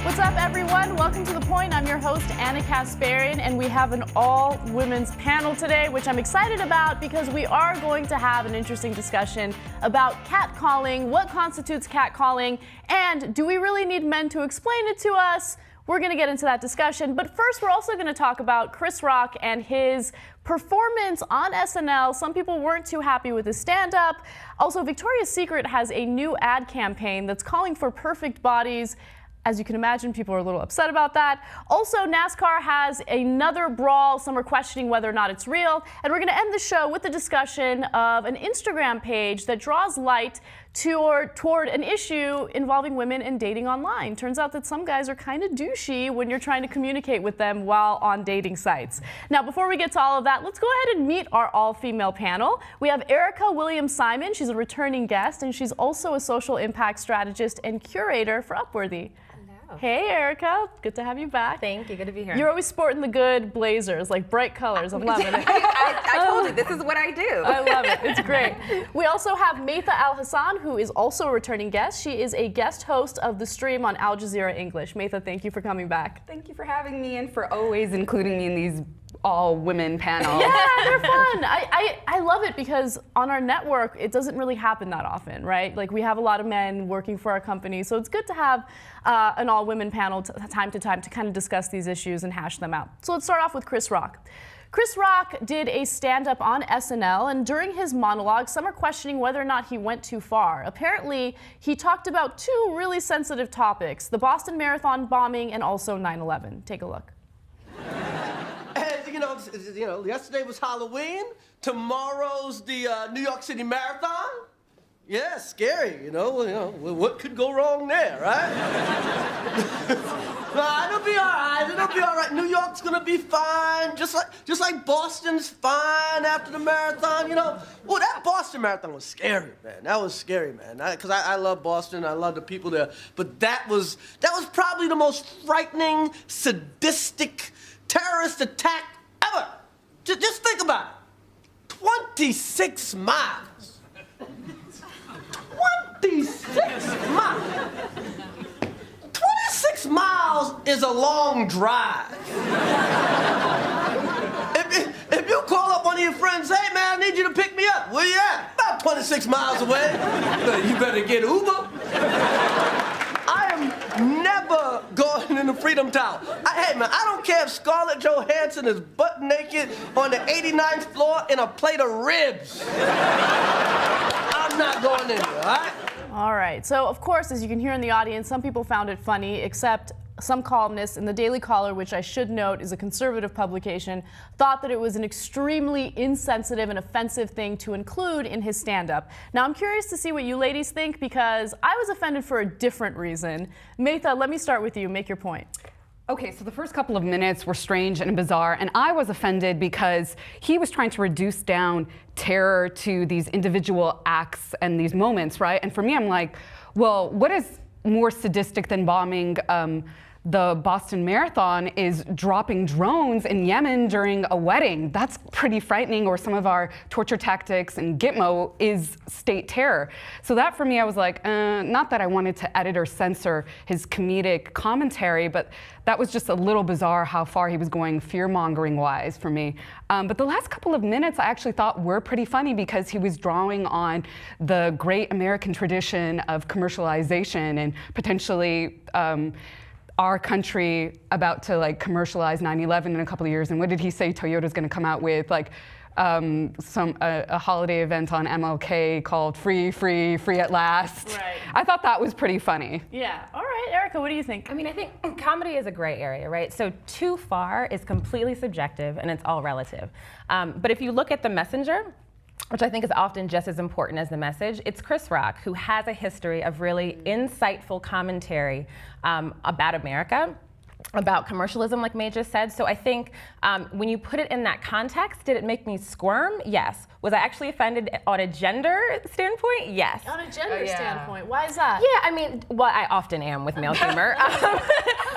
What's up, everyone? Welcome to The Point. I'm your host, Ana Kasparian, and we have an all-women's panel today, which I'm excited about because we are going to have an interesting discussion about catcalling, what constitutes catcalling, and do we really need men to explain it to us? We're going to get into that discussion, but first we're also going to talk about Chris Rock and his performance on SNL. Some people weren't too happy with his stand-up. Also, Victoria's Secret has a new ad campaign that's calling for perfect bodies. As you can imagine, people are a little upset about that. Also, NASCAR has another brawl. Some are questioning whether or not it's real. And we're going to end the show with the discussion of an Instagram page that draws light toward an issue involving women and dating online. Turns out that some guys are kind of douchey when you're trying to communicate with them while on dating sites. Now, before we get to all of that, let's go ahead and meet our all-female panel. We have Erica Williams-Simon. She's a returning guest, and she's also a social impact strategist and curator for Upworthy. Hey, Erica. Good to have you back. Thank you. Good to be here. You're always sporting the good blazers, like bright colors. I'm loving it. I told you, this is what I do. I love it. It's great. We also have Maytha Alhassen, who is also a returning guest. She is a guest host of the stream on Al Jazeera English. Maytha, thank you for coming back. Thank you for having me and for always including me in these all-women panels. Yeah, they're fun. I love it because on our network, it doesn't really happen that often, right? Like, we have a lot of men working for our company, so it's good to have an all-women panel time to time to kind of discuss these issues and hash them out. So let's start off with Chris Rock. Chris Rock did a stand-up on SNL, and during his monologue, some are questioning whether or not he went too far. Apparently, he talked about two really sensitive topics, the Boston Marathon bombing and also 9/11. Take a look. You know, yesterday was Halloween. Tomorrow's the New York City Marathon. Yeah, scary. You know, what could go wrong there, right? Nah, it'll be all right. It'll be all right. New York's gonna be fine, just like Boston's fine after the marathon. You know, well, that Boston Marathon was scary, man. That was scary, man. Because I love Boston. I love the people there. But that was probably the most frightening, sadistic terrorist attack ever. Just think about it. 26 miles. 26 miles. 26 miles is a long drive. If you call up one of your friends, hey man, I need you to pick me up. Where you at? About 26 miles away. You better get Uber. I am never going in the Freedom Tower. Hey, man, I don't care if Scarlett Johansson is butt naked on the 89th floor in a plate of ribs. I'm not going in there, all right? All right. So, of course, as you can hear in the audience, some people found it funny, except some columnists in the Daily Caller, which I should note is a conservative publication, thought that it was an extremely insensitive and offensive thing to include in his stand-up. Now, I'm curious to see what you ladies think because I was offended for a different reason. Maytha, let me start with you. Make your point. Okay, so the first couple of minutes were strange and bizarre, and I was offended because he was trying to reduce down terror to these individual acts and these moments, right? And for me, I'm like, well, what is more sadistic than bombing the Boston Marathon is dropping drones in Yemen during a wedding. That's pretty frightening, or some of our torture tactics in Gitmo is state terror. So that for me, I was like, not that I wanted to edit or censor his comedic commentary, but that was just a little bizarre how far he was going fear-mongering wise for me. But the last couple of minutes I actually thought were pretty funny because he was drawing on the great American tradition of commercialization and potentially our country about to like commercialize 9/11 in a couple of years. And what did he say Toyota's going to come out with? Like a holiday event on MLK called Free, Free, Free at Last. Right. I thought that was pretty funny. Yeah. All right, Erica, what do you think? I mean, I think comedy is a gray area, right? So too far is completely subjective and it's all relative. But if you look at The Messenger, which I think is often just as important as the message, it's Chris Rock, who has a history of really insightful commentary about America, about commercialism, like May just said. So I think when you put it in that context, did it make me squirm? Yes. Was I actually offended on a gender standpoint? Yes. On a gender standpoint, why is that? Yeah, I mean, well, I often am with male humor.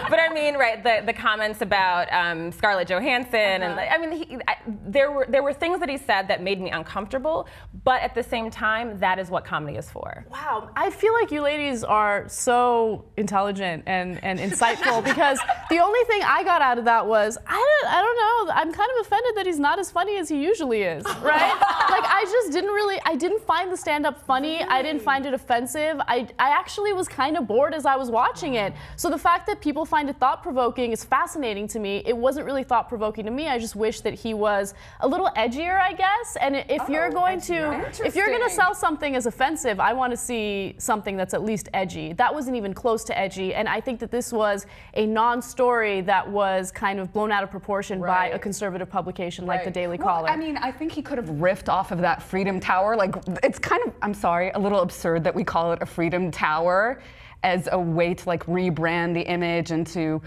But I mean, right, the comments about Scarlett Johansson, and I mean, there were things that he said that made me uncomfortable, but at the same time, that is what comedy is for. Wow, I feel like you ladies are so intelligent and insightful because the only thing I got out of that was, I don't know, I'm kind of offended that he's not as funny as he usually is, right? Like, I didn't find the stand-up funny, I didn't find it offensive, I actually was kind of bored as I was watching it. So the fact that people find it thought-provoking is fascinating to me. It wasn't really thought-provoking to me, I just wish that he was a little edgier, I guess, and if you're going to sell something as offensive, I want to see something that's at least edgy. That wasn't even close to edgy, and I think that this was a non-story that was kind of blown out of proportion by a conservative publication like the Daily Caller. I mean, I think he could have riffed off of that Freedom Tower. Like, it's kind of, I'm sorry, a little absurd that we call it a Freedom Tower as a way to like rebrand the image and to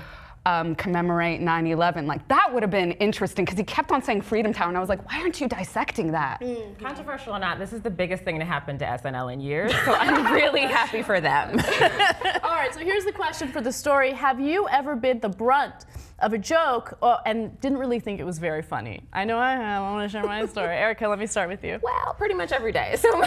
commemorate 9/11. Like, that would have been interesting because he kept on saying Freedom Tower, and I was like, why aren't you dissecting that? Controversial or not, this is the biggest thing to happen to SNL in years, so I'm really happy for them. All right, so here's the question for the story. Have you ever been the brunt of a joke and didn't really think it was very funny? I know I have. I want to share my story. Erica, let me start with you. Well, pretty much every day. So my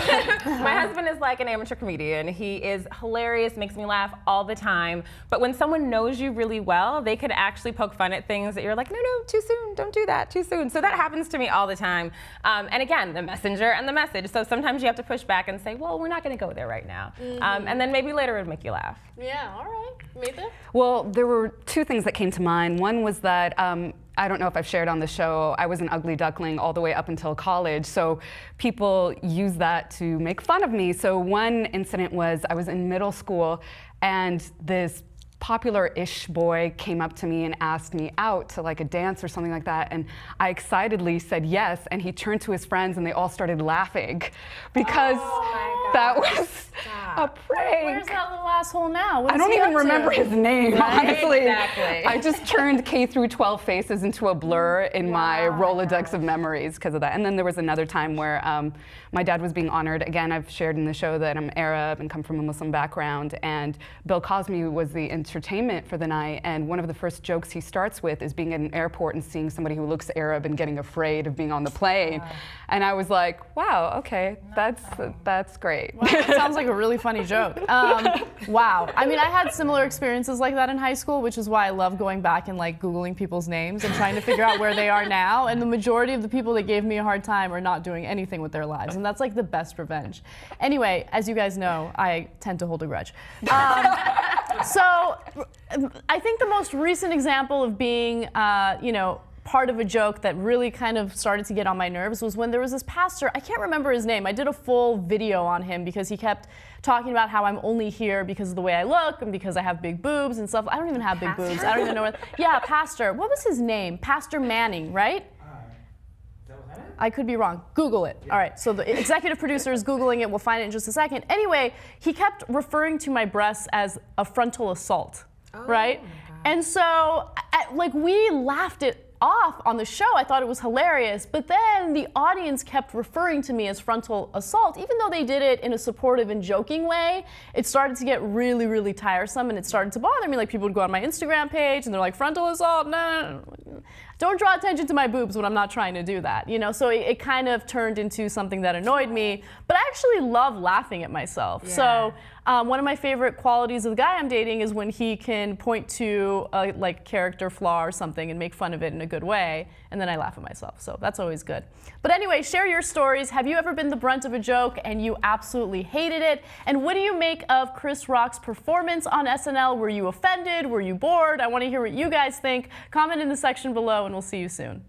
husband is like an amateur comedian. He is hilarious, makes me laugh all the time. But when someone knows you really well, they could actually poke fun at things that you're like, no, too soon, don't do that, too soon. So that happens to me all the time. And again, the messenger and the message. So sometimes you have to push back and say, well, we're not going to go there right now. And then maybe later it'll make you laugh. Yeah, all right. Maitha? Well, there were two things that came to mind. One was that, I don't know if I've shared on the show, I was an ugly duckling all the way up until college, so people use that to make fun of me. So one incident was I was in middle school, and this popular-ish boy came up to me and asked me out to like a dance or something like that, and I excitedly said yes, and he turned to his friends and they all started laughing because that was a prank. Where's that little asshole now? I don't even remember his name, honestly. Exactly. I just turned K through 12 faces into a blur in my Rolodex of memories because of that. And then there was another time where my dad was being honored. Again, I've shared in the show that I'm Arab and come from a Muslim background, and Bill Cosby was the entertainment for the night, and one of the first jokes he starts with is being at an airport and seeing somebody who looks Arab and getting afraid of being on the plane. And I was like, wow, okay, that's great. Wow, that sounds like a really funny joke. Wow. I mean, I had similar experiences like that in high school, which is why I love going back and like Googling people's names and trying to figure out where they are now. And the majority of the people that gave me a hard time are not doing anything with their lives. And that's like the best revenge. Anyway, as you guys know, I tend to hold a grudge. So I think the most recent example of being, part of a joke that really kind of started to get on my nerves was when there was this pastor, I can't remember his name, I did a full video on him because he kept talking about how I'm only here because of the way I look and because I have big boobs and stuff. I don't even have big boobs. I don't even know what. Yeah, pastor. What was his name? Pastor Manning, right? I could be wrong. Google it. All right, so the executive producer is Googling it. We'll find it in just a second. Anyway, he kept referring to my breasts as a frontal assault, right? And so, we laughed it off on the show. I thought it was hilarious, but then the audience kept referring to me as frontal assault, even though they did it in a supportive and joking way. It started to get really, really tiresome, and it started to bother me. Like, people would go on my Instagram page and they're like, frontal assault, no. Don't draw attention to my boobs when I'm not trying to do that, So it kind of turned into something that annoyed me, but I actually love laughing at myself. Yeah. So one of my favorite qualities of the guy I'm dating is when he can point to a character flaw or something and make fun of it in a good way, and then I laugh at myself. So that's always good. But anyway, share your stories. Have you ever been the brunt of a joke and you absolutely hated it? And what do you make of Chris Rock's performance on SNL? Were you offended? Were you bored? I want to hear what you guys think. Comment in the section below, and we'll see you soon.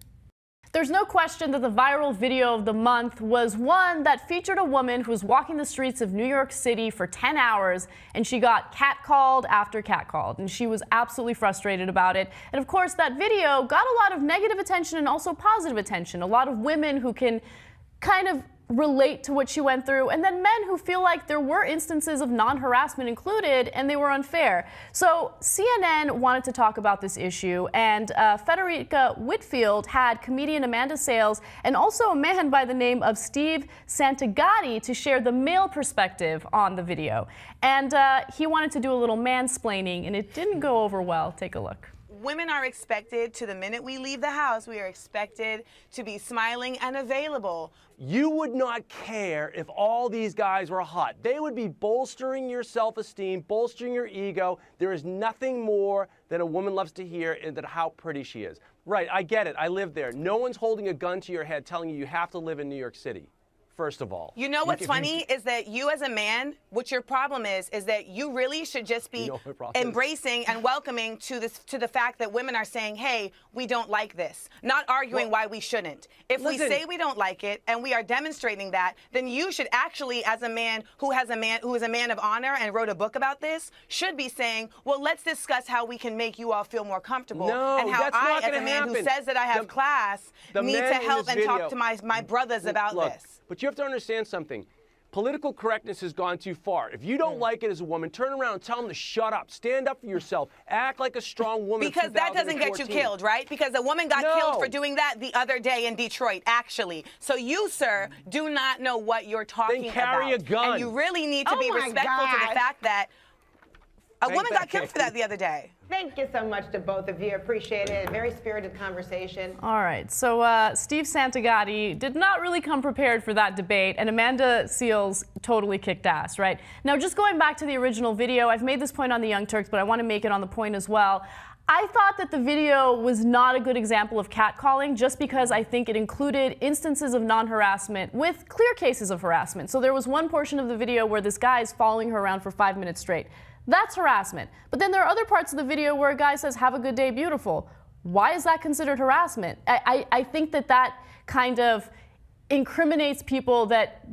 There's no question that the viral video of the month was one that featured a woman who was walking the streets of New York City for 10 hours, and she got catcalled after catcalled, and she was absolutely frustrated about it. And of course, that video got a lot of negative attention and also positive attention. A lot of women who can kind of relate to what she went through, and then men who feel like there were instances of non-harassment included and they were unfair. So CNN wanted to talk about this issue, and Fredricka Whitfield had comedian Amanda Sales and also a man by the name of Steve Santagati to share the male perspective on the video. And he wanted to do a little mansplaining, and it didn't go over well. Take a look. Women are expected to, the minute we leave the house, we are expected to be smiling and available. You would not care if all these guys were hot. They would be bolstering your self-esteem, bolstering your ego. There is nothing more than a woman loves to hear than how pretty she is. Right, I get it. I live there. No one's holding a gun to your head telling you you have to live in New York City. First of all. You know what's funny is that you as a man, what your problem is that you really should just be embracing and welcoming to the fact that women are saying, hey, we don't like this. Not arguing why we shouldn't. If we say we don't like it and we are demonstrating that, then you should actually, as a man who is a man of honor and wrote a book about this, should be saying, well, let's discuss how we can make you all feel more comfortable. No, and how that's I, not as a gonna man happen. who says that I have class, need to help and talk to my brothers about this. But you have to understand something. Political correctness has gone too far. If you don't like it as a woman, turn around and tell them to shut up. Stand up for yourself. Act like a strong woman. Because that doesn't get you killed, right? Because a woman got killed for doing that the other day in Detroit, actually. So you, sir, do not know what you're talking Then carry about. a gun. And you really need to be respectful to the fact that a woman got killed for that the other day. Thank you so much to both of you. Appreciate it. A very spirited conversation. All right, so Steve Santagati did not really come prepared for that debate, and Amanda Seales totally kicked ass, right? Now, just going back to the original video, I've made this point on the Young Turks, but I want to make it on the point as well. I thought that the video was not a good example of catcalling just because I think it included instances of non-harassment with clear cases of harassment. So there was one portion of the video where this guy is following her around for 5 minutes straight. That's harassment. But then there are other parts of the video where a guy says, have a good day, beautiful. Why is that considered harassment? I think that kind of incriminates people that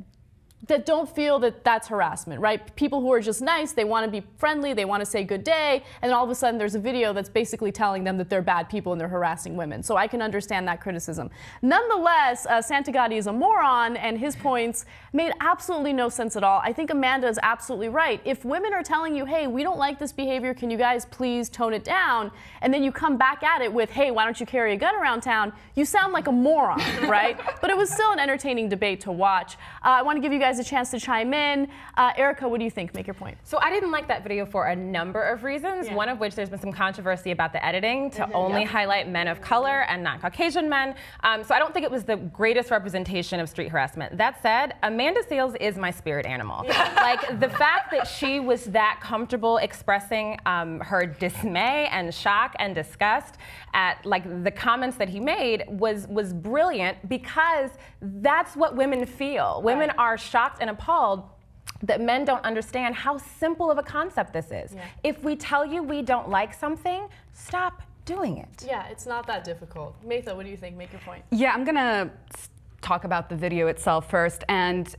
don't feel that that's harassment, right? People who are just nice, they want to be friendly, they want to say good day, and then all of a sudden there's a video that's basically telling them that they're bad people and they're harassing women. So I can understand that criticism. Nonetheless, Santagati is a moron, and his points made absolutely no sense at all. I think Amanda is absolutely right. If women are telling you, hey, we don't like this behavior, can you guys please tone it down? And then you come back at it with, hey, why don't you carry a gun around town? You sound like a moron, right? But it was still an entertaining debate to watch. I want to give you guys a chance to chime in. Erica, what do you think? Make your point. So I didn't like that video for a number of reasons, one of which there's been some controversy about the editing to only highlight men of color and not Caucasian men. So I don't think it was the greatest representation of street harassment. That said, Amanda Seales is my spirit animal. Like, the fact that she was that comfortable expressing her dismay and shock and disgust at the comments that he made was brilliant, because that's what women feel. Women are shocked and appalled that men don't understand how simple of a concept this is. If we tell you we don't like something, stop doing it. Yeah, it's not that difficult. Matha, what do you think? Make your point. Yeah, I'm gonna talk about the video itself first. And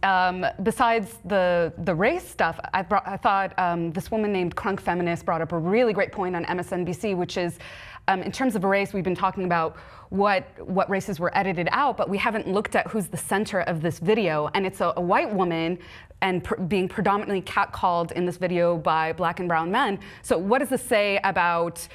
besides the race stuff, I thought this woman named Crunk Feminist brought up a really great point on MSNBC, which is, in terms of race, we've been talking about what races were edited out, but we haven't looked at who's the center of this video. And it's a white woman, and being predominantly catcalled in this video by black and brown men. So what does this say about,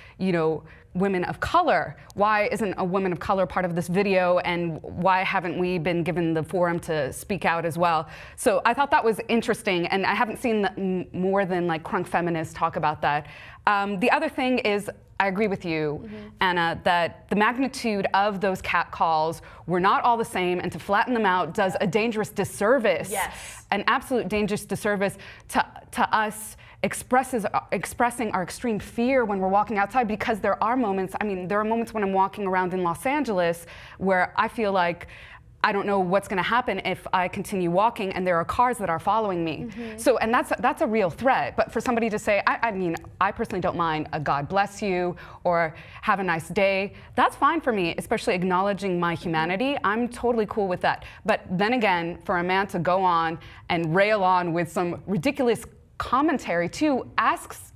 women of color? Why isn't a woman of color part of this video, and why haven't we been given the forum to speak out as well? So I thought that was interesting, and I haven't seen more than Crunk Feminists talk about that. The other thing is, I agree with you, Anna, that the magnitude of those catcalls were not all the same, and to flatten them out does a dangerous disservice, an absolute dangerous disservice to us expressing our extreme fear when we're walking outside, because there are moments, there are moments when I'm walking around in Los Angeles where I feel like I don't know what's going to happen if I continue walking and there are cars that are following me. So, and that's a real threat. But for somebody to say, I personally don't mind a God bless you or have a nice day, that's fine for me, especially acknowledging my humanity. I'm totally cool with that. But then again, for a man to go on and rail on with some ridiculous commentary too asks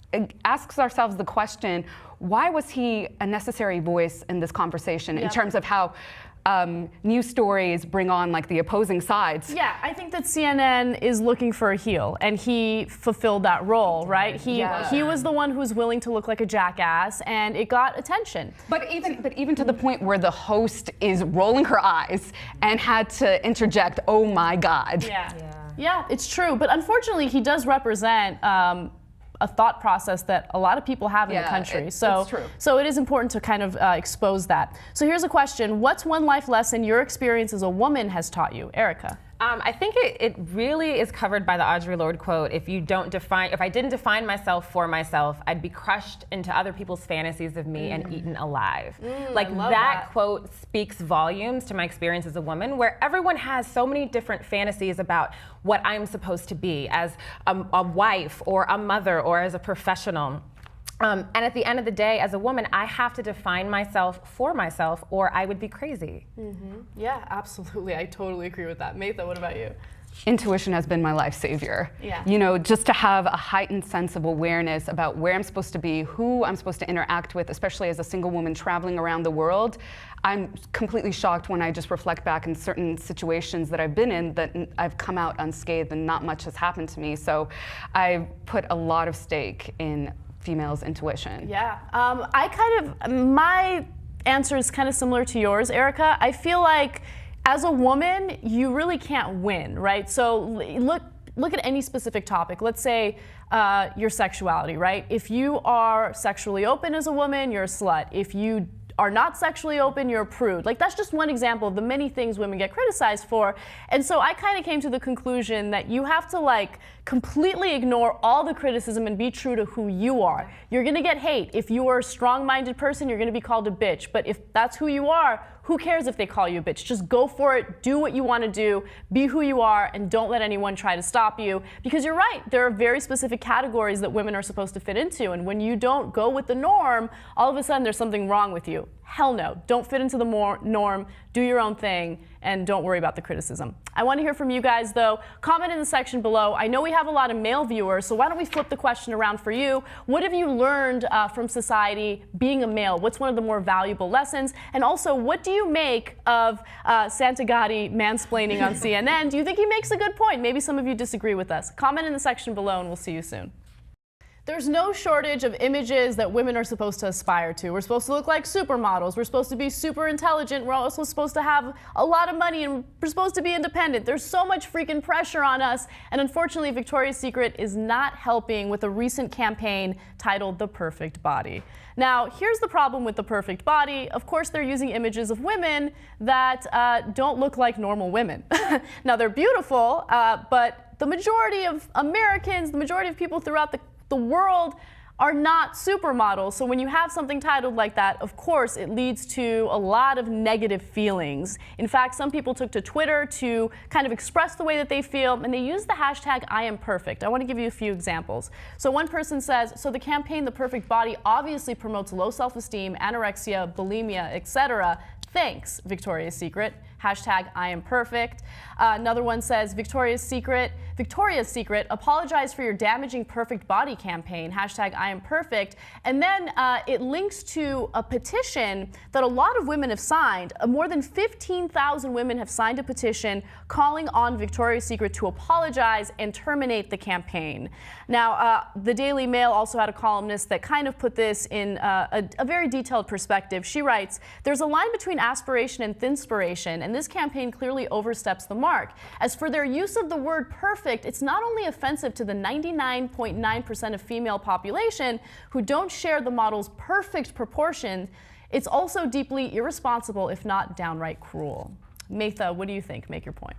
ourselves the question, why was he a necessary voice in this conversation in terms of how news stories bring on like the opposing sides. Yeah, I think that CNN is looking for a heel, and he fulfilled that role, right? He was the one who was willing to look like a jackass, and it got attention. But even to the point where the host is rolling her eyes and had to interject, "Oh my God." Yeah, it's true. But unfortunately, he does represent a thought process that a lot of people have in the country. It's true. So it is important to kind of expose that. So here's a question. What's one life lesson your experience as a woman has taught you? Erica. I think it really is covered by the Audre Lorde quote. If I didn't define myself for myself, I'd be crushed into other people's fantasies of me and eaten alive. Like that quote speaks volumes to my experience as a woman, where everyone has so many different fantasies about what I'm supposed to be as a wife or a mother or as a professional. And at the end of the day, as a woman, I have to define myself for myself, or I would be crazy. Yeah, absolutely. I totally agree with that. Matha, what about you? Intuition has been my life savior. Yeah. You know, just to have a heightened sense of awareness about where I'm supposed to be, who I'm supposed to interact with, especially as a single woman traveling around the world. I'm completely shocked when I just reflect back in certain situations that I've been in that I've come out unscathed and not much has happened to me. So I put a lot of stake in females' intuition. Yeah, my answer is kind of similar to yours, Erica. I feel like as a woman, you really can't win, right? So look at any specific topic. Let's say your sexuality, right? If you are sexually open as a woman, you're a slut. If you are not sexually open, you're a prude. Like, that's just one example of the many things women get criticized for. And so I kind of came to the conclusion that you have to like completely ignore all the criticism and be true to who you are. You're gonna get hate. If you are a strong-minded person, you're gonna be called a bitch. But if that's who you are, who cares if they call you a bitch? Just go for it, do what you want to do, be who you are, and don't let anyone try to stop you. Because you're right, there are very specific categories that women are supposed to fit into, and when you don't go with the norm, all of a sudden there's something wrong with you. Hell no, don't fit into the norm, do your own thing, and don't worry about the criticism. I want to hear from you guys though. Comment in the section below. I know we have a lot of male viewers, so why don't we flip the question around for you? What have you learned from society being a male? What's one of the more valuable lessons? And also, what do you make of Santagati mansplaining on CNN? Do you think he makes a good point? Maybe some of you disagree with us. Comment in the section below and we'll see you soon. There's no shortage of images that women are supposed to aspire to. We're supposed to look like supermodels. We're supposed to be super intelligent. We're also supposed to have a lot of money, and we're supposed to be independent. There's so much freaking pressure on us. And unfortunately, Victoria's Secret is not helping with a recent campaign titled The Perfect Body. Now, here's the problem with The Perfect Body. Of course, they're using images of women that don't look like normal women. Now, they're beautiful, but the majority of Americans, the majority of people throughout the world are not supermodels. So when you have something titled like that, of course, it leads to a lot of negative feelings. In fact, some people took to Twitter to kind of express the way that they feel, and they used the hashtag #IamPerfect. I want to give you a few examples. So one person says, so the campaign The Perfect Body obviously promotes low self-esteem, anorexia, bulimia, etc. Thanks, Victoria's Secret. Hashtag #IamPerfect. Another one says, Victoria's Secret apologize for your damaging perfect body campaign. Hashtag #IamPerfect. And then it links to a petition that a lot of women have signed. More than 15,000 women have signed a petition calling on Victoria's Secret to apologize and terminate the campaign. Now, the Daily Mail also had a columnist that kind of put this in a very detailed perspective. She writes, there's a line between aspiration and thinspiration, and this campaign clearly oversteps the mark. As for their use of the word perfect, it's not only offensive to the 99.9% of female population who don't share the model's perfect proportions, it's also deeply irresponsible, if not downright cruel. Matha, what do you think? Make your point.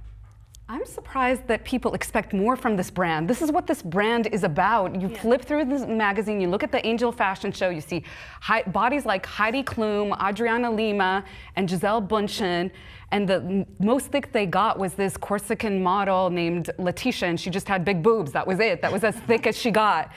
I'm surprised that people expect more from this brand. This is what this brand is about. You flip through this magazine, you look at the Angel Fashion Show, you see bodies like Heidi Klum, Adriana Lima, and Giselle Bundchen, and the most thick they got was this Corsican model named Letitia, and she just had big boobs. That was it. That was as thick as she got.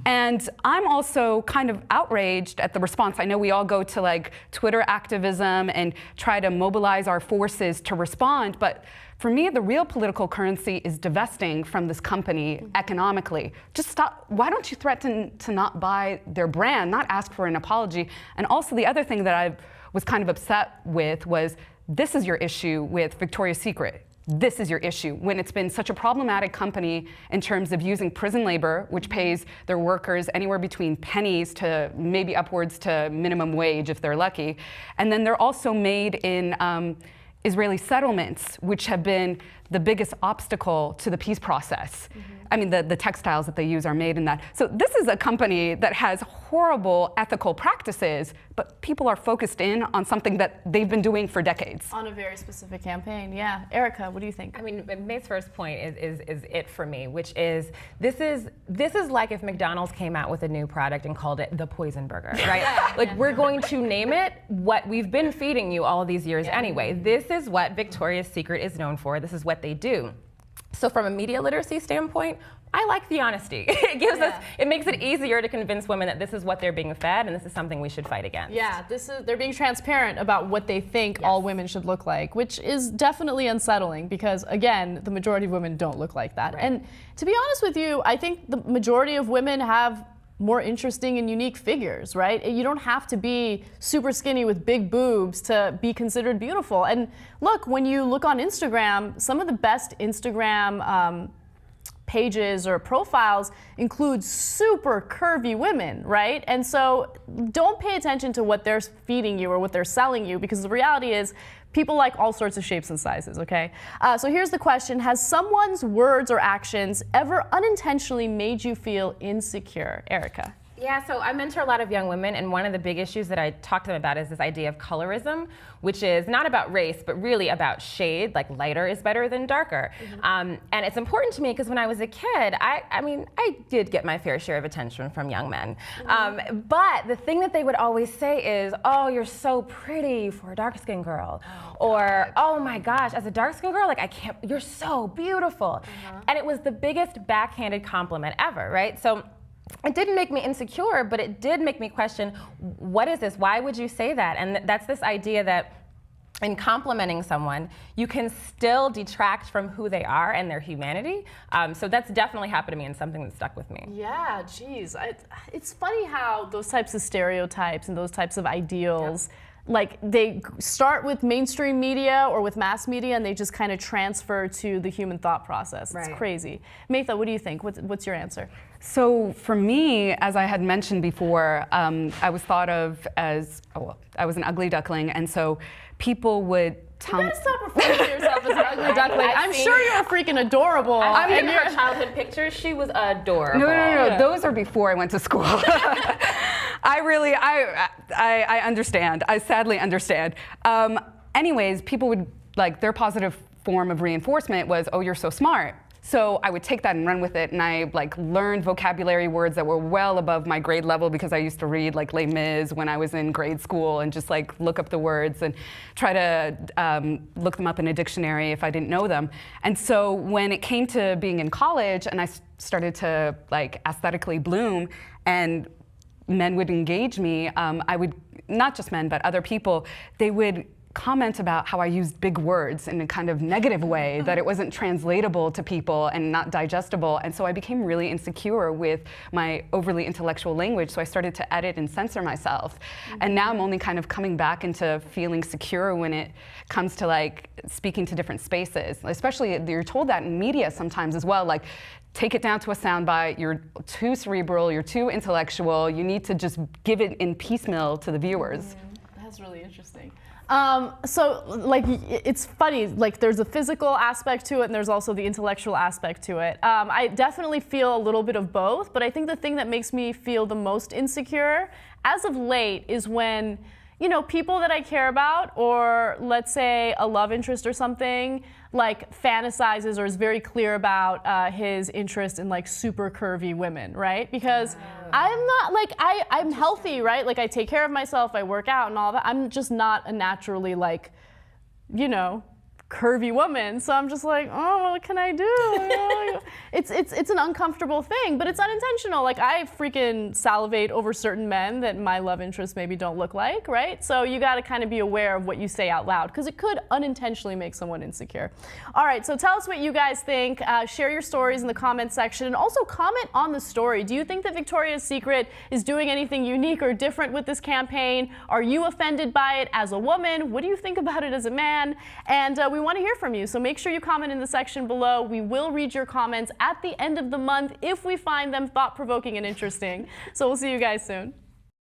And I'm also kind of outraged at the response. I know we all go to like Twitter activism and try to mobilize our forces to respond, but for me, the real political currency is divesting from this company economically. Just stop. Why don't you threaten to not buy their brand, not ask for an apology? And also the other thing that I was kind of upset with was this is your issue with Victoria's Secret. This is your issue. When it's been such a problematic company in terms of using prison labor, which pays their workers anywhere between pennies to maybe upwards to minimum wage if they're lucky. And then they're also made in Israeli settlements, which have been the biggest obstacle to the peace process. I mean, the textiles that they use are made in that. So this is a company that has horrible ethical practices, but people are focused in on something that they've been doing for decades. On a very specific campaign, yeah. Erica, what do you think? I mean, May's first point is it for me, which is this is like if McDonald's came out with a new product and called it the Poison Burger, right? We're going to name it what we've been feeding you all of these years anyway. This is what Victoria's Secret is known for. This is what they do. So from a media literacy standpoint, I like the honesty. It gives us, it makes it easier to convince women that this is what they're being fed and this is something we should fight against. Yeah, they're being transparent about what they think all women should look like, which is definitely unsettling because, again, the majority of women don't look like that. Right. And to be honest with you, I think the majority of women have more interesting and unique figures, right? You don't have to be super skinny with big boobs to be considered beautiful. And look, when you look on Instagram, some of the best Instagram pages or profiles include super curvy women, right? And so don't pay attention to what they're feeding you or what they're selling you, because the reality is people like all sorts of shapes and sizes, okay? So here's the question. Has someone's words or actions ever unintentionally made you feel insecure? Erica. Yeah, so I mentor a lot of young women, and one of the big issues that I talk to them about is this idea of colorism, which is not about race, but really about shade, like lighter is better than darker. And it's important to me because when I was a kid, I mean, I did get my fair share of attention from young men. But the thing that they would always say is, oh, you're so pretty for a dark-skinned girl. Or, oh my gosh, as a dark-skinned girl, like I can't, you're so beautiful. And it was the biggest backhanded compliment ever, right? So it didn't make me insecure, but it did make me question, what is this? Why would you say that? And that's this idea that in complimenting someone, you can still detract from who they are and their humanity. So that's definitely happened to me and something that stuck with me. Yeah, geez. It's funny how those types of stereotypes and those types of ideals, like they start with mainstream media or with mass media and they just kind of transfer to the human thought process. It's crazy. Maitha, what do you think? What's your answer? So for me, as I had mentioned before, I was thought of as, I was an ugly duckling, and so people would tell me. You gotta stop referring to yourself as an ugly duckling. I'm sure you were freaking adorable. I'm in her childhood pictures. She was adorable. No. Those are before I went to school. I understand. I sadly understand. Anyways, people would, like, their positive form of reinforcement was, oh, you're so smart. So I would take that and run with it, and I learned vocabulary words that were well above my grade level because I used to read Les Mis when I was in grade school and just look up the words and try to look them up in a dictionary if I didn't know them. And so when it came to being in college and I started to aesthetically bloom and men would engage me, I would, not just men, but other people, they would comment about how I used big words in a kind of negative way, that it wasn't translatable to people and not digestible. And so I became really insecure with my overly intellectual language, so I started to edit and censor myself. And now I'm only kind of coming back into feeling secure when it comes to speaking to different spaces. Especially, you're told that in media sometimes as well, take it down to a soundbite, you're too cerebral, you're too intellectual, you need to just give it in piecemeal to the viewers. That's really interesting. So it's funny, there's a physical aspect to it and there's also the intellectual aspect to it. I definitely feel a little bit of both, but I think the thing that makes me feel the most insecure as of late is when, people that I care about, or let's say a love interest or something, fantasizes or is very clear about his interest in super curvy women, right? Because I'm not I'm healthy, right? I take care of myself, I work out and all that. I'm just not a naturally curvy woman. So I'm just like, oh, what can I do? It's an uncomfortable thing, but it's unintentional. Like, I freaking salivate over certain men that my love interests maybe don't look like, right? So you got to kind of be aware of what you say out loud, because it could unintentionally make someone insecure. All right, so tell us what you guys think. Share your stories in the comment section, and also comment on the story. Do you think that Victoria's Secret is doing anything unique or different with this campaign? Are you offended by it as a woman? What do you think about it as a man? And we want to hear from you, so make sure you comment in the section below. We will read your comments at the end of the month if we find them thought-provoking and interesting. So we'll see you guys soon.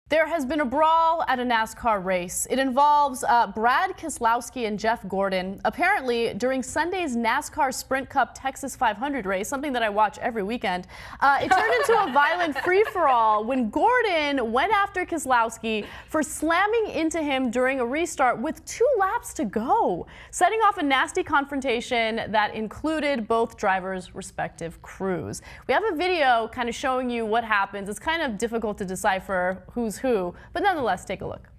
There has been a brawl at a NASCAR race. It involves Brad Keselowski and Jeff Gordon. Apparently, during Sunday's NASCAR Sprint Cup Texas 500 race, something that I watch every weekend, it turned into a violent free-for-all when Gordon went after Keselowski for slamming into him during a restart with 2 laps to go, setting off a nasty confrontation that included both drivers' respective crews. We have a video kind of showing you what happens. It's kind of difficult to decipher who's who, but nonetheless, take a look.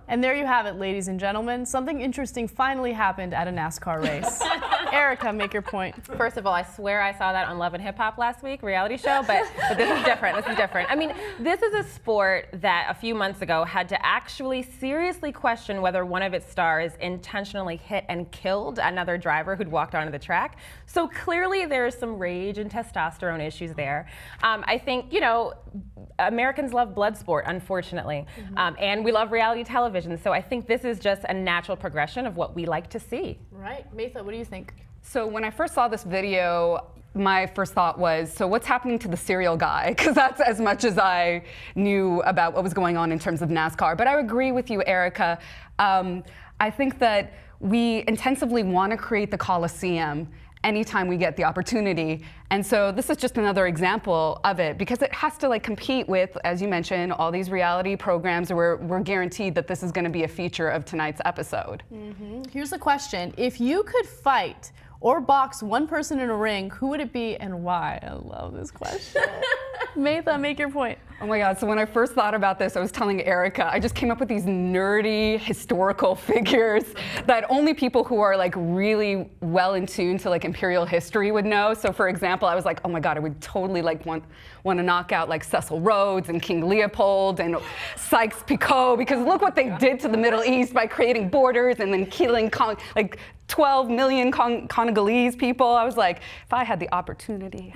And there you have it, ladies and gentlemen. Something interesting finally happened at a NASCAR race. Erica, make your point. First of all, I swear I saw that on Love and Hip Hop last week, reality show, but this is different. This is different. I mean, this is a sport that a few months ago had to actually seriously question whether one of its stars intentionally hit and killed another driver who'd walked onto the track. So clearly there's some rage and testosterone issues there. I think, you know, Americans love blood sport, unfortunately, and we love reality television. So I think this is just a natural progression of what we like to see. Right. Maytha, what do you think? So when I first saw this video, my first thought was, so what's happening to the serial guy? Because that's as much as I knew about what was going on in terms of NASCAR. But I agree with you, Erica. I think that we intensively want to create the Coliseum anytime we get the opportunity. And so this is just another example of it, because it has to compete with, as you mentioned, all these reality programs where we're guaranteed that this is going to be a feature of tonight's episode. Here's the question. If you could fight or box one person in a ring, who would it be and why? I love this question. Maytha, make your point. Oh my God, so when I first thought about this, I was telling Erica, I just came up with these nerdy historical figures that only people who are really well in tune to imperial history would know. So for example, I was like, oh my God, I would totally want to knock out Cecil Rhodes and King Leopold and Sykes-Picot, because look what they did to the Middle East by creating borders and then killing 12 million Congolese people. I was like, if I had the opportunity.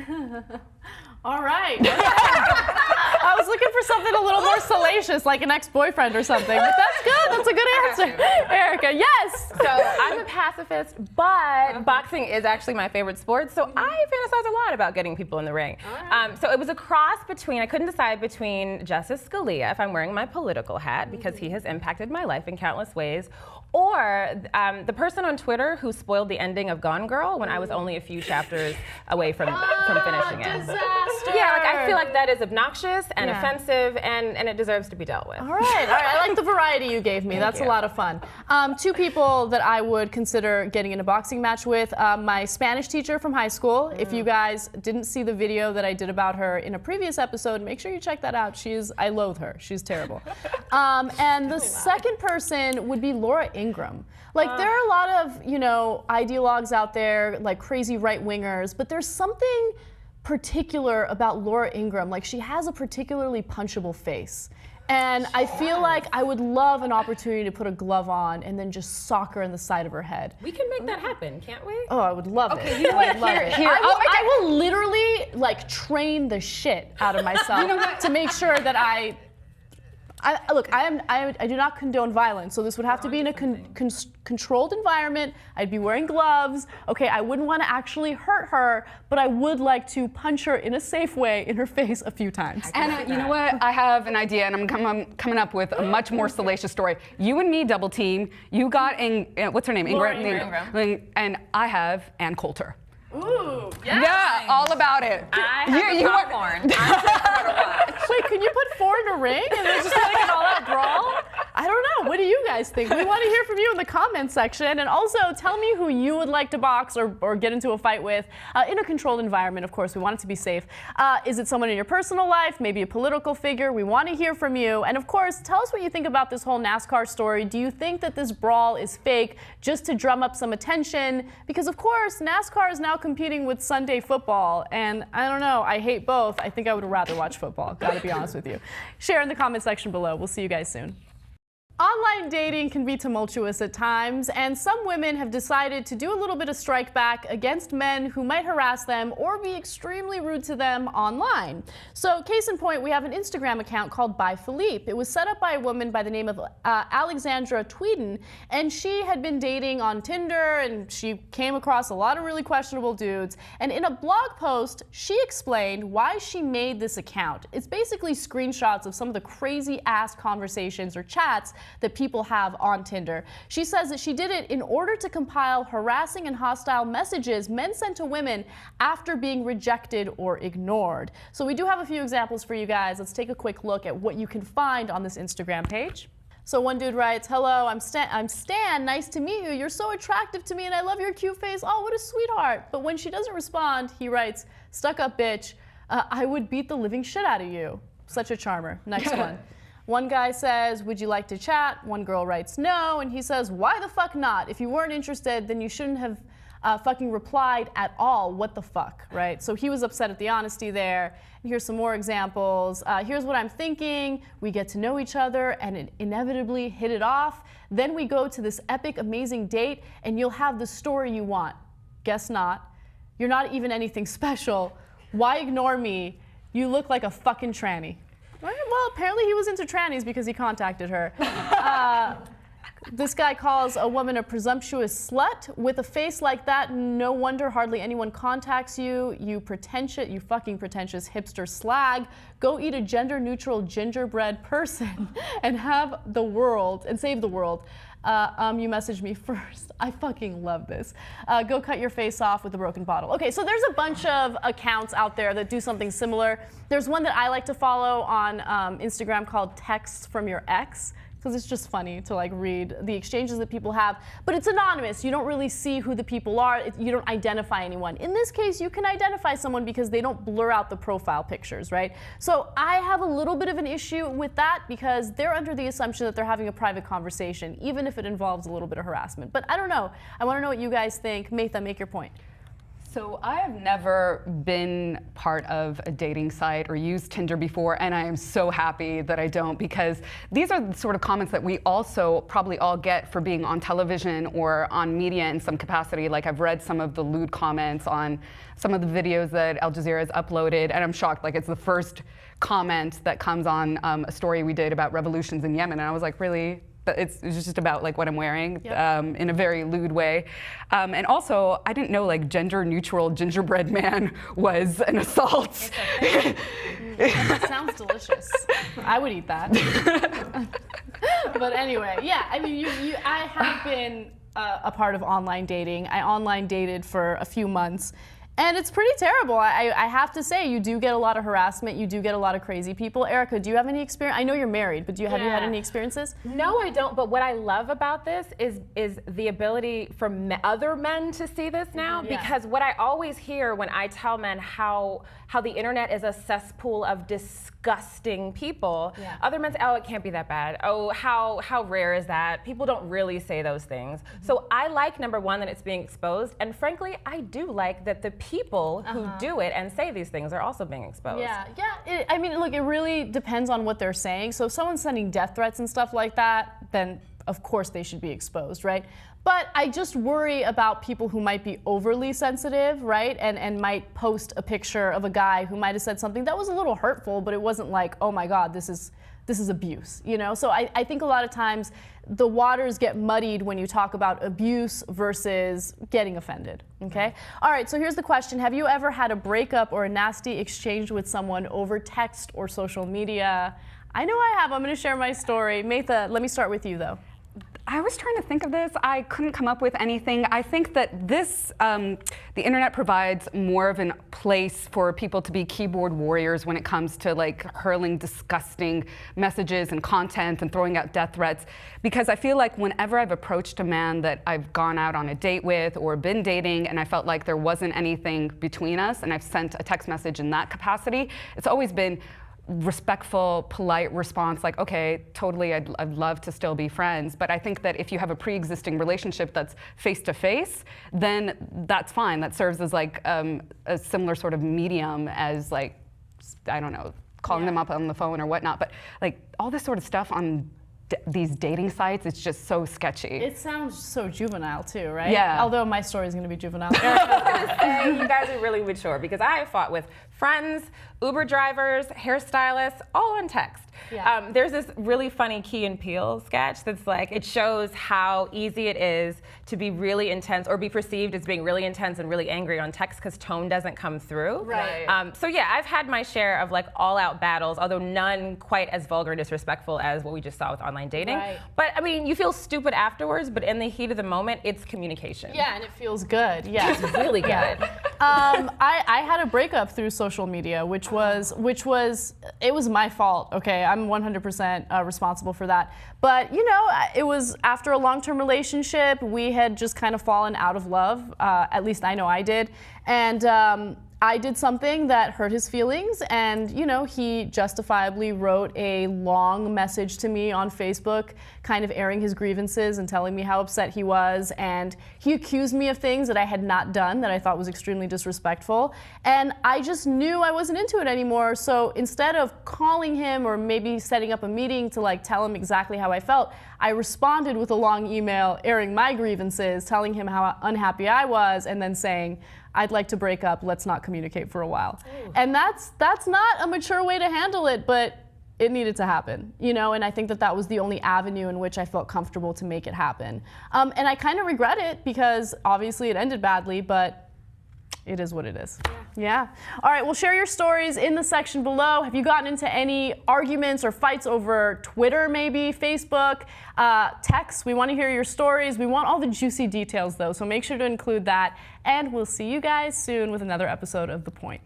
All right. I was looking for something a little more salacious, like an ex-boyfriend or something, but that's good. That's a good answer. Erica, yes. So I'm a pacifist, but boxing is actually my favorite sport, so I fantasize a lot about getting people in the ring. So it was a cross between, I couldn't decide between Justice Scalia, if I'm wearing my political hat, because he has impacted my life in countless ways, or the person on Twitter who spoiled the ending of Gone Girl when I was only a few chapters away from finishing it. Disaster. Yeah, I feel like that is obnoxious and offensive, and it deserves to be dealt with. All right. I like the variety you gave me. That's a lot of fun. 2 people that I would consider getting in a boxing match with. My Spanish teacher from high school. If you guys didn't see the video that I did about her in a previous episode, make sure you check that out. I loathe her. She's terrible. And the second person would be Laura Ingraham. There are a lot of, ideologues out there, crazy right-wingers, but there's something particular about Laura Ingraham. She has a particularly punchable face. And I feel like I would love an opportunity to put a glove on and then just sock her in the side of her head. We can make that happen, can't we? Oh, I would love it. Okay, you know what? I will literally train the shit out of myself to make sure that Look, I do not condone violence, so this would have to be in a controlled environment. I'd be wearing gloves. Okay, I wouldn't want to actually hurt her, but I would like to punch her in a safe way in her face a few times. And you know what? I have an idea, and I'm coming up with a much more salacious story. You and me double team. You got what's her name? Ingram. And I have Ann Coulter. Ooh, yeah, all about it. I have popcorn. Wait, can you put 4 in a ring and then just like an all-out brawl? I don't know. What do you guys think? We want to hear from you in the comment section. And also, tell me who you would like to box or get into a fight with in a controlled environment. Of course, we want it to be safe. Is it someone in your personal life? Maybe a political figure? We want to hear from you. And of course, tell us what you think about this whole NASCAR story. Do you think that this brawl is fake just to drum up some attention? Because, of course, NASCAR is now competing with Sunday football. And I don't know. I hate both. I think I would rather watch football. Gotta be honest with you. Share in the comment section below. We'll see you guys soon. Online dating can be tumultuous at times, and some women have decided to do a little bit of strike back against men who might harass them or be extremely rude to them online. So, case in point, we have an Instagram account called By Philippe. It was set up by a woman by the name of Alexandra Tweeden, and she had been dating on Tinder, and she came across a lot of really questionable dudes. And in a blog post, she explained why she made this account. It's basically screenshots of some of the crazy-ass conversations or chats that people have on Tinder. She says that she did it in order to compile harassing and hostile messages men sent to women after being rejected or ignored. So we do have a few examples for you guys. Let's take a quick look at what you can find on this Instagram page. So one dude writes, "Hello, I'm Stan, nice to meet you. You're so attractive to me and I love your cute face. Oh, what a sweetheart." But when she doesn't respond, he writes, "Stuck up bitch, I would beat the living shit out of you." Such a charmer. Next one. One guy says, "Would you like to chat?" One girl writes, "No," and he says, "Why the fuck not? If you weren't interested, then you shouldn't have fucking replied at all. What the fuck," right? So he was upset at the honesty there. And here's some more examples. "Here's what I'm thinking. We get to know each other and it inevitably hit it off. Then we go to this epic, amazing date and you'll have the story you want. Guess not. You're not even anything special. Why ignore me? You look like a fucking tranny." Well, apparently he was into trannies because he contacted her. This guy calls a woman a presumptuous slut. "With a face like that, no wonder hardly anyone contacts you. You fucking pretentious hipster slag. Go eat a gender-neutral gingerbread person and save the world. You messaged me first." I fucking love this. "Go cut your face off with a broken bottle." Okay, so there's a bunch of accounts out there that do something similar. There's one that I like to follow on Instagram called Texts from Your Ex, because it's just funny to like read the exchanges that people have, but it's anonymous. You don't really see who the people are. You don't identify anyone. In this case, you can identify someone because they don't blur out the profile pictures, right? So I have a little bit of an issue with that because they're under the assumption that they're having a private conversation, even if it involves a little bit of harassment. But I don't know. I want to know what you guys think. Matha, make your point. So I have never been part of a dating site or used Tinder before, and I am so happy that I don't, because these are the sort of comments that we also probably all get for being on television or on media in some capacity. Like, I've read some of the lewd comments on some of the videos that Al Jazeera has uploaded, and I'm shocked. Like, it's the first comment that comes on a story we did about revolutions in Yemen, and I was like, really? It's just about like what I'm wearing. Yep. In a very lewd way. And also, I didn't know like gender-neutral gingerbread man was an assault. That sounds delicious. I would eat that. But anyway, yeah, I mean, I have been a part of online dating. I online dated for a few months. And it's pretty terrible. I have to say, you do get a lot of harassment. You do get a lot of crazy people. Erica, do you have any experience? I know you're married, but have you had any experiences? No, I don't. But what I love about this is the ability for other men to see this now. Yeah. Because what I always hear when I tell men how the internet is a cesspool of disgusting people, other men say, "Oh, it can't be that bad. Oh, how rare is that?" People don't really say those things. So I like, number one, that it's being exposed. And frankly, I do like that the people who do it and say these things are also being exposed. Yeah. I mean, look, it really depends on what they're saying. So if someone's sending death threats and stuff like that, then of course they should be exposed, right? But I just worry about people who might be overly sensitive, right? And might post a picture of a guy who might have said something that was a little hurtful, but it wasn't like, oh my God, this is this is abuse, you know? So I think a lot of times the waters get muddied when you talk about abuse versus getting offended, okay? All right, so here's the question. Have you ever had a breakup or a nasty exchange with someone over text or social media? I know I have. I'm going to share my story. Maytha, let me start with you, though. I was trying to think of this. I couldn't come up with anything. I think that this, the internet provides more of a place for people to be keyboard warriors when it comes to like hurling disgusting messages and content and throwing out death threats. Because I feel like whenever I've approached a man that I've gone out on a date with or been dating and I felt like there wasn't anything between us and I've sent a text message in that capacity, it's always been respectful, polite response, like, okay, totally, I'd love to still be friends. But I think that if you have a pre-existing relationship that's face-to-face, then that's fine. That serves as like a similar sort of medium as like, I don't know, calling them up on the phone or whatnot. But like all this sort of stuff on these dating sites, it's just so sketchy. It sounds so juvenile too, right? Yeah. Although my story is going to be juvenile. You guys are really mature because I have fought with friends, Uber drivers, hairstylists, all on text. Yeah. There's this really funny Key and Peele sketch that's like, it shows how easy it is to be really intense or be perceived as being really intense and really angry on text because tone doesn't come through. Right. So yeah, I've had my share of like all-out battles, although none quite as vulgar and disrespectful as what we just saw with online dating. Right. But I mean, you feel stupid afterwards, but in the heat of the moment, it's communication. Yeah, and it feels good. Yeah. It's really good. I had a breakup through social media, which was it was my fault. Okay, I'm 100% responsible for that. But you know, it was after a long-term relationship. We had just kind of fallen out of love. At least I know I did, and I did something that hurt his feelings, and you know, he justifiably wrote a long message to me on Facebook, kind of airing his grievances and telling me how upset he was, and he accused me of things that I had not done that I thought was extremely disrespectful, and I just knew I wasn't into it anymore. So instead of calling him or maybe setting up a meeting to like tell him exactly how I felt, I responded with a long email airing my grievances, telling him how unhappy I was, and then saying, I'd like to break up, let's not communicate for a while. Ooh. And that's not a mature way to handle it, but it needed to happen, you know, and I think that was the only avenue in which I felt comfortable to make it happen. And I kind of regret it because obviously it ended badly, but it is what it is. Yeah. All right, well, share your stories in the section below. Have you gotten into any arguments or fights over Twitter, maybe, Facebook, text? We want to hear your stories. We want all the juicy details, though, so make sure to include that. And we'll see you guys soon with another episode of The Point.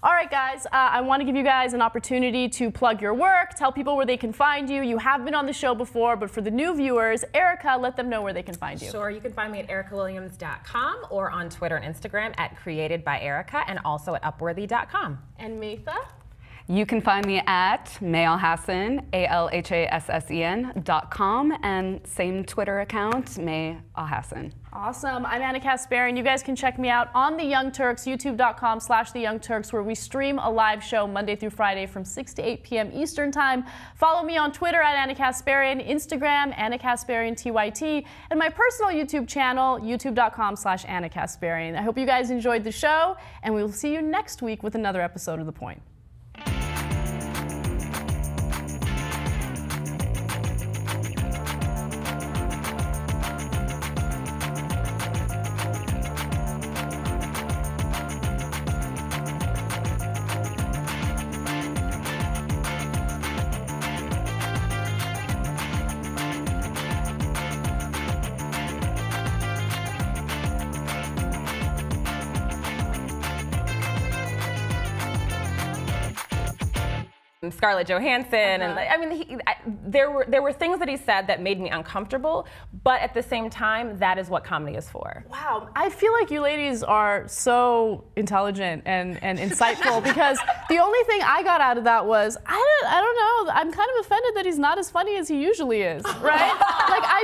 All right, guys, I want to give you guys an opportunity to plug your work, tell people where they can find you. You have been on the show before, but for the new viewers, Erica, let them know where they can find you. Sure, you can find me at ericawilliams.com or on Twitter and Instagram at createdbyerica and also at upworthy.com. And Maytha? You can find me at Alhassen, ALHASSEN.com, and same Twitter account, May Alhassen. Awesome. I'm Ana Kasparian. You guys can check me out on The Young Turks, youtube.com/The Young Turks, where we stream a live show Monday through Friday from 6 to 8 p.m. Eastern Time. Follow me on Twitter at Ana Kasparian, Instagram, Ana Kasparian TYT, and my personal YouTube channel, youtube.com/Ana Kasparian. I hope you guys enjoyed the show, and we will see you next week with another episode of The Point. Scarlett Johansson, and I mean, there were things that he said that made me uncomfortable, but at the same time, that is what comedy is for. Wow, I feel like you ladies are so intelligent and insightful because the only thing I got out of that was, I don't know, I'm kind of offended that he's not as funny as he usually is, right? Like, I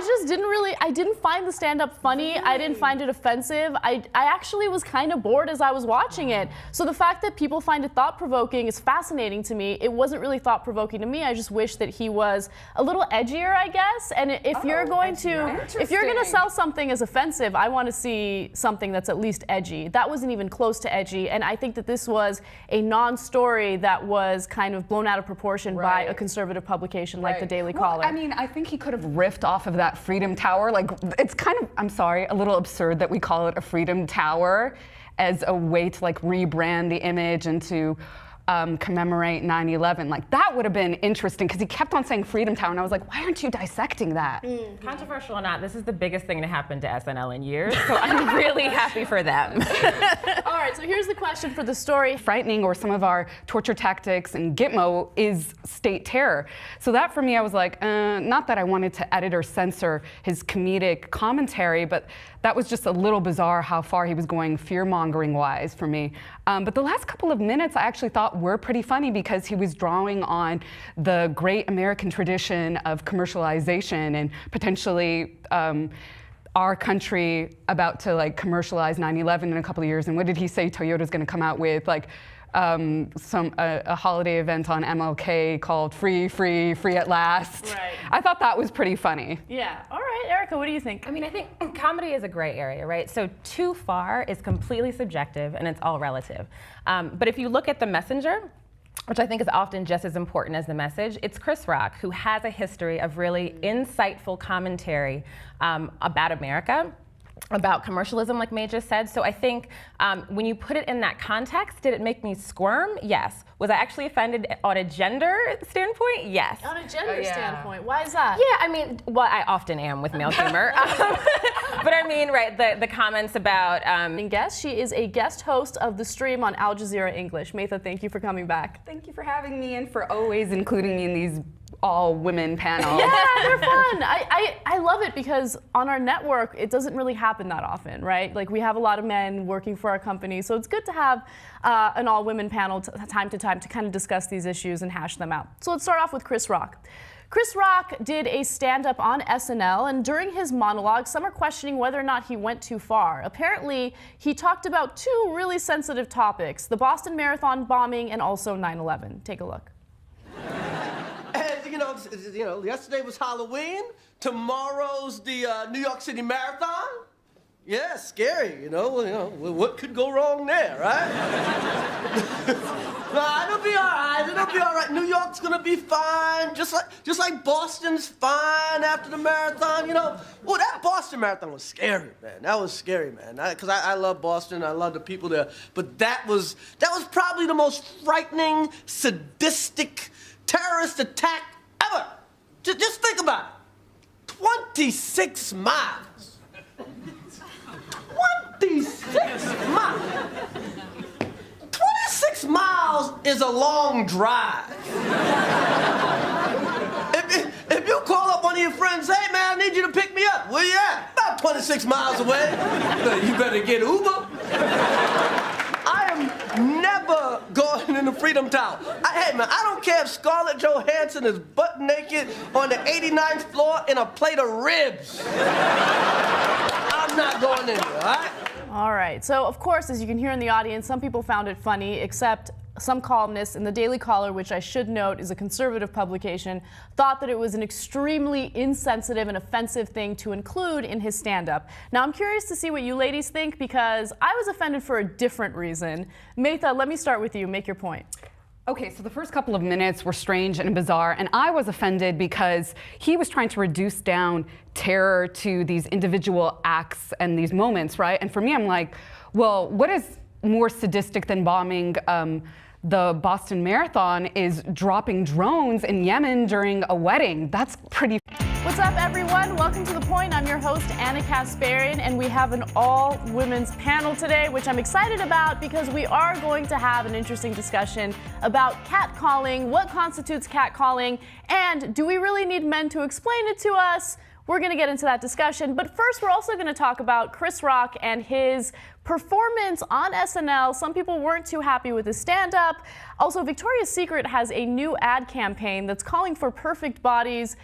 didn't find the stand-up funny, really? I didn't find it offensive, I actually was kind of bored as I was watching it. So the fact that people find it thought-provoking is fascinating to me. It was wasn't really thought-provoking to me. I just wish that he was a little edgier, I guess. And if you're going to sell something as offensive, I want to see something that's at least edgy. That wasn't even close to edgy, and I think that this was a non-story that was kind of blown out of proportion by a conservative publication like the Daily Caller. I mean, I think he could have riffed off of that Freedom Tower. Like, it's kind of, I'm sorry, a little absurd that we call it a Freedom Tower as a way to like rebrand the image and to commemorate 9/11. Like, that would have been interesting because he kept on saying Freedom Tower, and I was like, why aren't you dissecting that? Controversial or not, this is the biggest thing to happen to SNL in years, so I'm really happy for them. All right, so here's the question for the story. Frightening, or some of our torture tactics and Gitmo is state terror. So that for me, I was like, not that I wanted to edit or censor his comedic commentary, but that was just a little bizarre how far he was going fear-mongering wise for me. But the last couple of minutes I actually thought were pretty funny because he was drawing on the great American tradition of commercialization and potentially our country about to like commercialize 9/11 in a couple of years. And what did he say Toyota's going to come out with? Like a holiday event on MLK called Free, Free, Free at Last. Right. I thought that was pretty funny. Yeah. All right, Erica, what do you think? I mean, I think comedy is a gray area, right? So too far is completely subjective and it's all relative. But if you look at the messenger, which I think is often just as important as the message, it's Chris Rock, who has a history of really insightful commentary about America, about commercialism, like May just said. So I think when you put it in that context, did it make me squirm? Yes. Was I actually offended on a gender standpoint? Yes. On a gender standpoint, why is that? Yeah, I mean, well, I often am with male humor. But I mean, right, the comments about... Guest. She is a guest host of The Stream on Al Jazeera English. Maytha, thank you for coming back. Thank you for having me and for always including me in these all-women panels. Yeah, they're fun. I love it because on our network, it doesn't really happen that often, right? Like, we have a lot of men working for our company, so it's good to have an all-women panel time to time to kind of discuss these issues and hash them out. So let's start off with Chris Rock. Chris Rock did a stand-up on SNL, and during his monologue, some are questioning whether or not he went too far. Apparently, he talked about two really sensitive topics, the Boston Marathon bombing and also 9/11. Take a look. You know, yesterday was Halloween. Tomorrow's the New York City Marathon. Yeah, scary, you know, what could go wrong there, right? Nah, it'll be all right. It'll be all right. New York's gonna be fine, just like Boston's fine after the marathon, you know. Well, that Boston Marathon was scary, man. That was scary, man. Because I love Boston. I love the people there. But that was probably the most frightening, sadistic, terrorist attack ever. Just think about it. 26 miles. 26 miles. 26 miles is a long drive. If you call up one of your friends, hey man, I need you to pick me up. Where you at? About 26 miles away. You better get Uber. I am never going in the Freedom Tower. Hey man, I don't care if Scarlett Johansson is butt naked on the 89th floor in a plate of ribs. I'm not going in there, all right? All right. So, of course, as you can hear in the audience, some people found it funny, except some columnists in the Daily Caller, which I should note is a conservative publication, thought that it was an extremely insensitive and offensive thing to include in his stand-up. Now, I'm curious to see what you ladies think because I was offended for a different reason. Maytha, let me start with you. Make your point. Okay, so the first couple of minutes were strange and bizarre, and I was offended because he was trying to reduce down terror to these individual acts and these moments, right? And for me, I'm like, well, what is more sadistic than bombing the Boston Marathon is dropping drones in Yemen during a wedding. That's pretty... What's up, everyone? Welcome to The Point. I'm your host, Ana Kasparian, and we have an all-women's panel today, which I'm excited about because we are going to have an interesting discussion about catcalling, what constitutes catcalling, and do we really need men to explain it to us? We're going to get into that discussion, but first we're also going to talk about Chris Rock and his performance on SNL. Some people weren't too happy with his stand-up. Also, Victoria's Secret has a new ad campaign that's calling for perfect bodies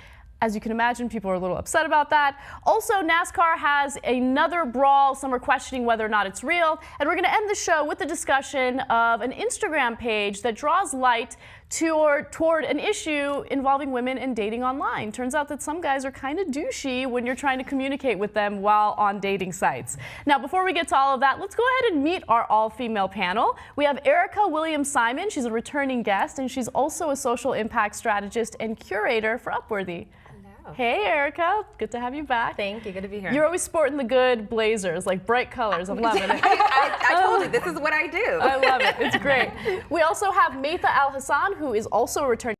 As you can imagine, people are a little upset about that. Also, NASCAR has another brawl. Some are questioning whether or not it's real. And we're going to end the show with a discussion of an Instagram page that draws light toward an issue involving women and dating online. Turns out that some guys are kind of douchey when you're trying to communicate with them while on dating sites. Now, before we get to all of that, let's go ahead and meet our all-female panel. We have Erica Williams-Simon. She's a returning guest, and she's also a social impact strategist and curator for Upworthy. Hey, Erica. Good to have you back. Thank you. Good to be here. You're always sporting the good blazers, like bright colors. I'm loving it. I told you, this is what I do. I love it. It's great. We also have Maytha Alhassen, who is also a returning